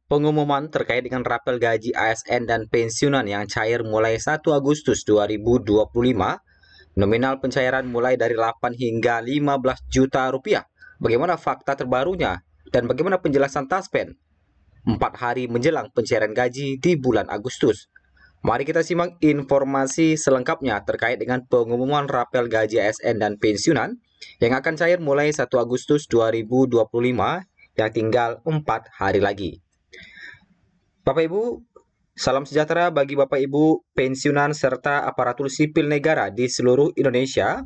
Pengumuman terkait dengan rapel gaji ASN dan pensiunan yang cair mulai 1 Agustus 2025, nominal pencairan mulai dari 8 hingga 15 juta rupiah. Bagaimana fakta terbarunya dan bagaimana penjelasan Taspen 4 hari menjelang pencairan gaji di bulan Agustus? Mari kita simak informasi selengkapnya terkait dengan pengumuman rapel gaji ASN dan pensiunan yang akan cair mulai 1 Agustus 2025 yang tinggal 4 hari lagi. Bapak Ibu, salam sejahtera bagi Bapak Ibu pensiunan serta aparatur sipil negara di seluruh Indonesia.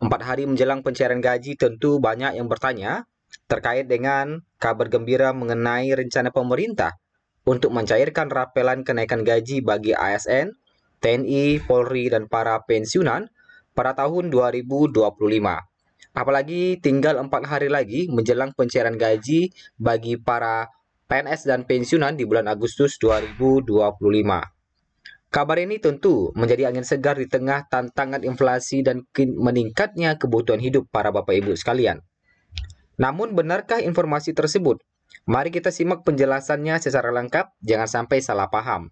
4 hari menjelang pencairan gaji tentu banyak yang bertanya terkait dengan kabar gembira mengenai rencana pemerintah untuk mencairkan rapelan kenaikan gaji bagi ASN, TNI, Polri, dan para pensiunan pada tahun 2025. Apalagi tinggal 4 hari lagi menjelang pencairan gaji bagi para PNS dan pensiunan di bulan Agustus 2025. Kabar ini tentu menjadi angin segar di tengah tantangan inflasi dan meningkatnya kebutuhan hidup para Bapak Ibu sekalian. Namun benarkah informasi tersebut? Mari kita simak penjelasannya secara lengkap, jangan sampai salah paham.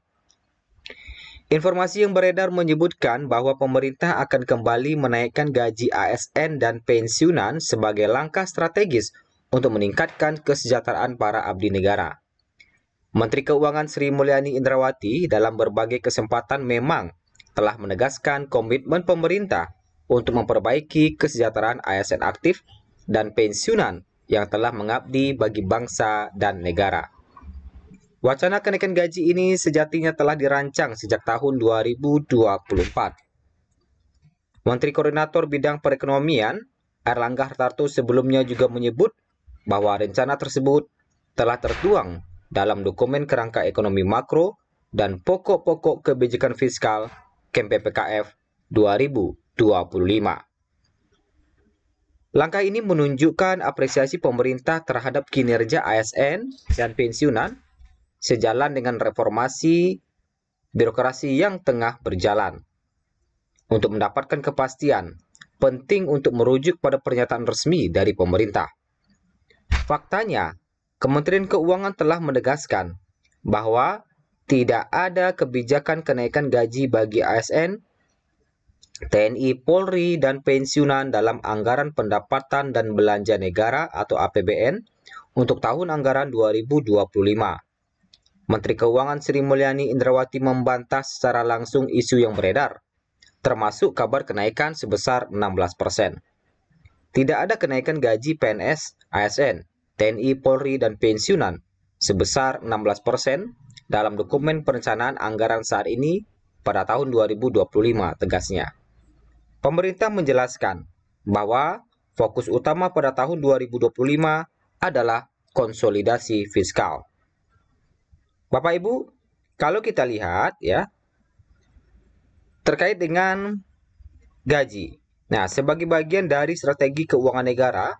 Informasi yang beredar menyebutkan bahwa pemerintah akan kembali menaikkan gaji ASN dan pensiunan sebagai langkah strategis untuk meningkatkan kesejahteraan para abdi negara. Menteri Keuangan Sri Mulyani Indrawati dalam berbagai kesempatan memang telah menegaskan komitmen pemerintah untuk memperbaiki kesejahteraan ASN aktif dan pensiunan yang telah mengabdi bagi bangsa dan negara. Wacana kenaikan gaji ini sejatinya telah dirancang sejak tahun 2024. Menteri Koordinator Bidang Perekonomian, Airlangga Hartarto sebelumnya juga menyebut bahwa rencana tersebut telah tertuang dalam dokumen kerangka ekonomi makro dan pokok-pokok kebijakan fiskal KMPPKF 2025. Langkah ini menunjukkan apresiasi pemerintah terhadap kinerja ASN dan pensiunan sejalan dengan reformasi birokrasi yang tengah berjalan. Untuk mendapatkan kepastian, penting untuk merujuk pada pernyataan resmi dari pemerintah. Faktanya, Kementerian Keuangan telah menegaskan bahwa tidak ada kebijakan kenaikan gaji bagi ASN, TNI, Polri, dan pensiunan dalam anggaran pendapatan dan belanja negara atau APBN untuk tahun anggaran 2025. Menteri Keuangan Sri Mulyani Indrawati membantah secara langsung isu yang beredar, termasuk kabar kenaikan sebesar 16%. Tidak ada kenaikan gaji PNS, ASN, TNI, Polri, dan pensiunan sebesar 16% dalam dokumen perencanaan anggaran saat ini pada tahun 2025, tegasnya. Pemerintah menjelaskan bahwa fokus utama pada tahun 2025 adalah konsolidasi fiskal. Bapak Ibu, kalau kita lihat ya, terkait dengan gaji. Nah, sebagai bagian dari strategi keuangan negara,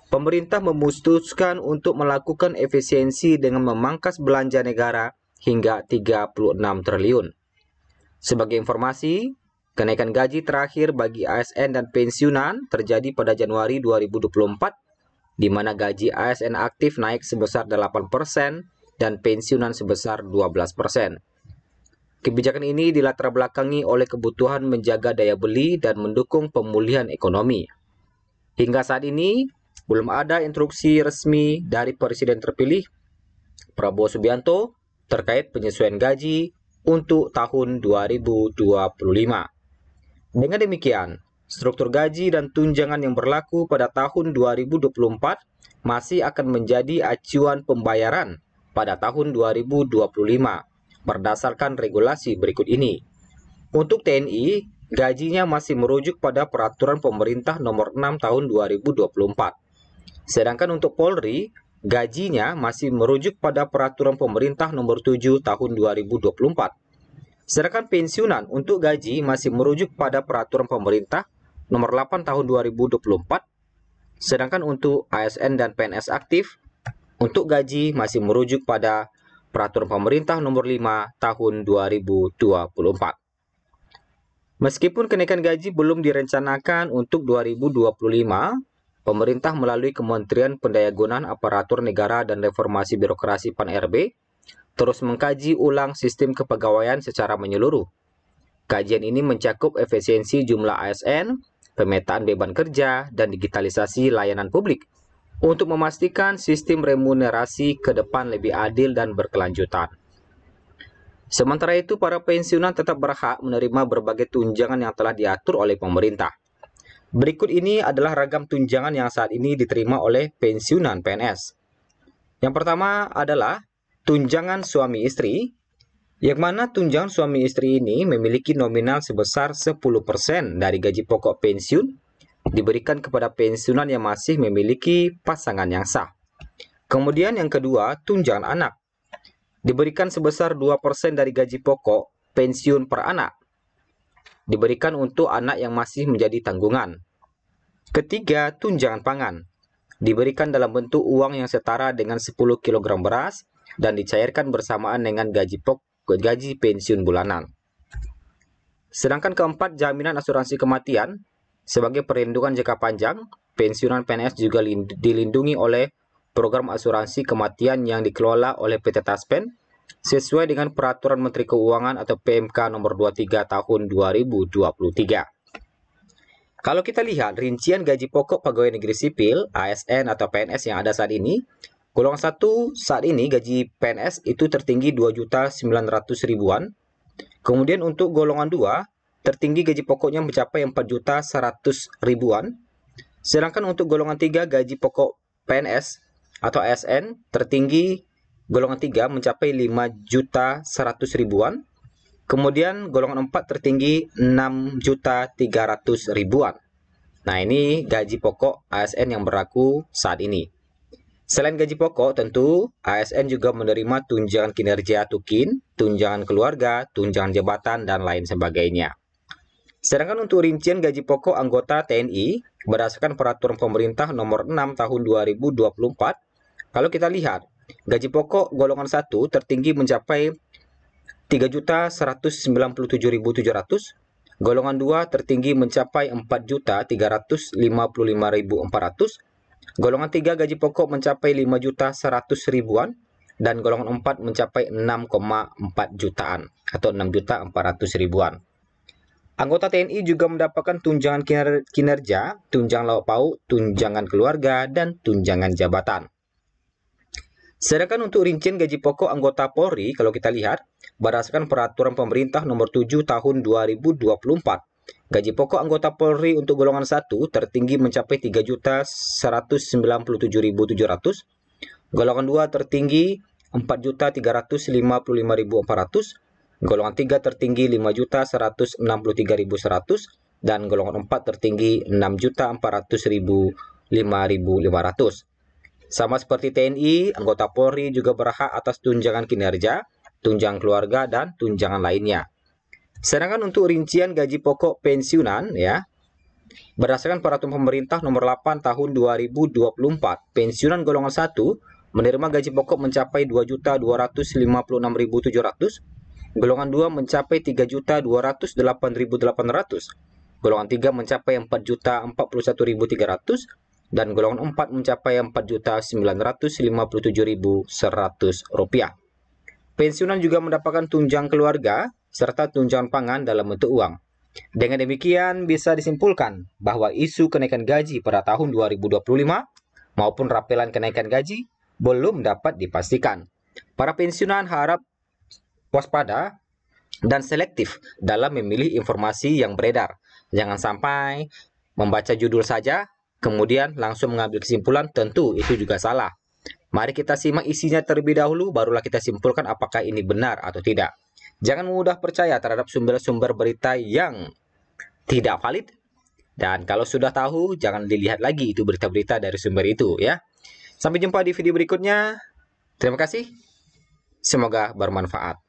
pemerintah memutuskan untuk melakukan efisiensi dengan memangkas belanja negara hingga 36 triliun. Sebagai informasi, kenaikan gaji terakhir bagi ASN dan pensiunan terjadi pada Januari 2024, di mana gaji ASN aktif naik sebesar 8% dan pensiunan sebesar 12%. Kebijakan ini dilatar belakangi oleh kebutuhan menjaga daya beli dan mendukung pemulihan ekonomi. Hingga saat ini, belum ada instruksi resmi dari Presiden terpilih Prabowo Subianto terkait penyesuaian gaji untuk tahun 2025. Dengan demikian, struktur gaji dan tunjangan yang berlaku pada tahun 2024 masih akan menjadi acuan pembayaran pada tahun 2025. Berdasarkan regulasi berikut ini. Untuk TNI, gajinya masih merujuk pada Peraturan Pemerintah Nomor 6 Tahun 2024. Sedangkan untuk Polri, gajinya masih merujuk pada Peraturan Pemerintah Nomor 7 Tahun 2024. Sedangkan pensiunan untuk gaji masih merujuk pada Peraturan Pemerintah Nomor 8 Tahun 2024. Sedangkan untuk ASN dan PNS aktif, untuk gaji masih merujuk pada Peraturan Pemerintah Nomor 5 Tahun 2024. Meskipun kenaikan gaji belum direncanakan untuk 2025, pemerintah melalui Kementerian Pendayagunaan Aparatur Negara dan Reformasi Birokrasi PAN-RB terus mengkaji ulang sistem kepegawaian secara menyeluruh. Kajian ini mencakup efisiensi jumlah ASN, pemetaan beban kerja, dan digitalisasi layanan publik untuk memastikan sistem remunerasi ke depan lebih adil dan berkelanjutan. Sementara itu, para pensiunan tetap berhak menerima berbagai tunjangan yang telah diatur oleh pemerintah. Berikut ini adalah ragam tunjangan yang saat ini diterima oleh pensiunan PNS. Yang pertama adalah tunjangan suami istri, yang mana tunjangan suami istri ini memiliki nominal sebesar 10% dari gaji pokok pensiun diberikan kepada pensiunan yang masih memiliki pasangan yang sah. Kemudian yang kedua, tunjangan anak. Diberikan sebesar 2% dari gaji pokok pensiun per anak. Diberikan untuk anak yang masih menjadi tanggungan. Ketiga, tunjangan pangan. Diberikan dalam bentuk uang yang setara dengan 10 kg beras dan dicairkan bersamaan dengan gaji pensiun bulanan. Sedangkan keempat, jaminan asuransi kematian. Sebagai perlindungan jangka panjang, pensiunan PNS juga dilindungi oleh program asuransi kematian yang dikelola oleh PT Taspen sesuai dengan Peraturan Menteri Keuangan atau PMK nomor 23 tahun 2023. Kalau kita lihat rincian gaji pokok pegawai negeri sipil, ASN atau PNS yang ada saat ini, golongan 1 saat ini gaji PNS itu tertinggi 2.900.000-an. Kemudian untuk golongan 2, tertinggi gaji pokoknya mencapai 4.100.000-an. Sedangkan untuk golongan 3 gaji pokok PNS atau ASN tertinggi golongan 3 mencapai 5.100.000-an. Kemudian golongan 4 tertinggi 6.300.000-an. Nah, ini gaji pokok ASN yang berlaku saat ini. Selain gaji pokok, tentu ASN juga menerima tunjangan kinerja tukin, tunjangan keluarga, tunjangan jabatan, dan lain sebagainya. Sedangkan untuk rincian gaji pokok anggota TNI, berdasarkan peraturan pemerintah nomor 6 tahun 2024, kalau kita lihat, gaji pokok golongan 1 tertinggi mencapai 3.197.700, golongan 2 tertinggi mencapai 4.355.400, golongan 3 gaji pokok mencapai 5.100.000-an, dan golongan 4 mencapai 6,4 jutaan atau 6.400.000-an. Anggota TNI juga mendapatkan tunjangan kinerja, tunjangan lauk pauk, tunjangan keluarga, dan tunjangan jabatan. Sedangkan untuk rincian gaji pokok anggota Polri, kalau kita lihat, berdasarkan peraturan pemerintah nomor 7 tahun 2024, gaji pokok anggota Polri untuk golongan 1 tertinggi mencapai 3.197.700, golongan 2 tertinggi 4.355.400, golongan 3 tertinggi 5.163.100, dan golongan 4 tertinggi 6.400.005.500. Sama seperti TNI, anggota Polri juga berhak atas tunjangan kinerja, tunjangan keluarga, dan tunjangan lainnya. Sedangkan untuk rincian gaji pokok pensiunan, ya, berdasarkan peraturan pemerintah nomor 8 tahun 2024, pensiunan golongan 1 menerima gaji pokok mencapai 2.256.700, golongan 2 mencapai 3.208.800, golongan 3 mencapai 4.041.300, dan golongan 4 mencapai 4.957.100 rupiah. Pensiunan juga mendapatkan tunjangan keluarga serta tunjangan pangan dalam bentuk uang. Dengan demikian bisa disimpulkan bahwa isu kenaikan gaji pada tahun 2025 maupun rapelan kenaikan gaji belum dapat dipastikan. Para pensiunan harap waspada dan selektif dalam memilih informasi yang beredar. Jangan sampai membaca judul saja kemudian langsung mengambil kesimpulan, tentu itu juga salah. Mari kita simak isinya terlebih dahulu, barulah kita simpulkan apakah ini benar atau tidak. Jangan mudah percaya terhadap sumber-sumber berita yang tidak valid. Dan kalau sudah tahu, jangan dilihat lagi itu berita-berita dari sumber itu, ya. Sampai jumpa di video berikutnya. Terima kasih. Semoga bermanfaat.